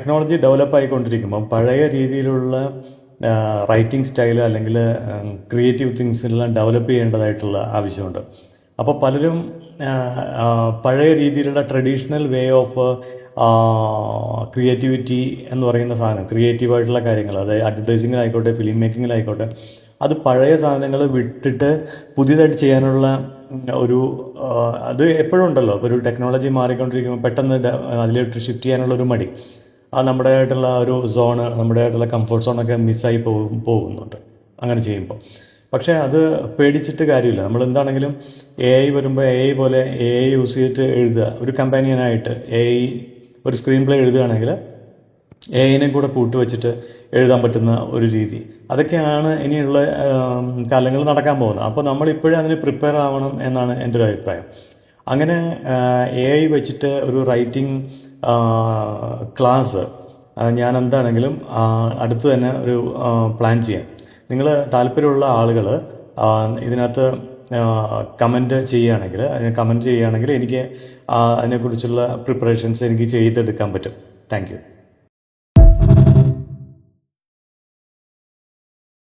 Technology develop ആയിക്കൊണ്ടിരിക്കുമ്പം പഴയ രീതിയിലുള്ള writing style അല്ലെങ്കിൽ ക്രിയേറ്റീവ് തിങ്സെല്ലാം ഡെവലപ്പ് ചെയ്യേണ്ടതായിട്ടുള്ള ആവശ്യമുണ്ട്. അപ്പോൾ പലരും പഴയ രീതിയിലുള്ള ട്രഡീഷണൽ വേ ഓഫ് ക്രിയേറ്റിവിറ്റി എന്ന് പറയുന്ന സാധനം, ക്രിയേറ്റീവായിട്ടുള്ള കാര്യങ്ങൾ, അതായത് അഡ്വർടൈസിങ്ങിലായിക്കോട്ടെ, ഫിലിം മേക്കിങ്ങിലായിക്കോട്ടെ, അത് പഴയ സാധനങ്ങൾ വിട്ടിട്ട് പുതിയതായിട്ട് ചെയ്യാനുള്ള ഒരു അത് എപ്പോഴും ഉണ്ടല്ലോ. ഇപ്പോൾ ഒരു ടെക്നോളജി മാറിക്കൊണ്ടിരിക്കുമ്പോൾ പെട്ടെന്ന് അതിലോട്ട് ഷിഫ്റ്റ് ചെയ്യാനുള്ളൊരു മടി, അത് നമ്മുടേതായിട്ടുള്ള ഒരു സോണ്, നമ്മുടേതായിട്ടുള്ള കംഫർട്ട് സോണൊക്കെ മിസ്സായി പോകുന്നുണ്ട് അങ്ങനെ ചെയ്യുമ്പോൾ. പക്ഷേ അത് പേടിച്ചിട്ട് കാര്യമില്ല. നമ്മൾ എന്താണെങ്കിലും AI വരുമ്പോൾ AI പോലെ AI യൂസ് ചെയ്തിട്ട് എഴുതുക, ഒരു കമ്പാനിയനായിട്ട് AI ഒരു സ്ക്രീൻ പ്ലേ എഴുതുകയാണെങ്കിൽ AI കൂടെ കൂട്ടുവെച്ചിട്ട് എഴുതാൻ പറ്റുന്ന ഒരു രീതി, അതൊക്കെയാണ് ഇനിയുള്ള കാലങ്ങളിൽ നടക്കാൻ പോകുന്നത്. അപ്പോൾ നമ്മളിപ്പോഴും അതിന് പ്രിപ്പയർ ആവണം എന്നാണ് എൻ്റെ ഒരു അഭിപ്രായം. അങ്ങനെ AI വെച്ചിട്ട് ഒരു റൈറ്റിംഗ് ക്ലാസ് ഞാൻ എന്താണെങ്കിലും അടുത്ത് തന്നെ ഒരു പ്ലാൻ ചെയ്യാം. നിങ്ങൾ താല്പര്യമുള്ള ആളുകൾ ഇതിനകത്ത് കമൻറ്റ് ചെയ്യുകയാണെങ്കിൽ എനിക്ക് അതിനെക്കുറിച്ചുള്ള പ്രിപ്പറേഷൻസ് എനിക്ക് ചെയ്തെടുക്കാൻ പറ്റും. Thank you.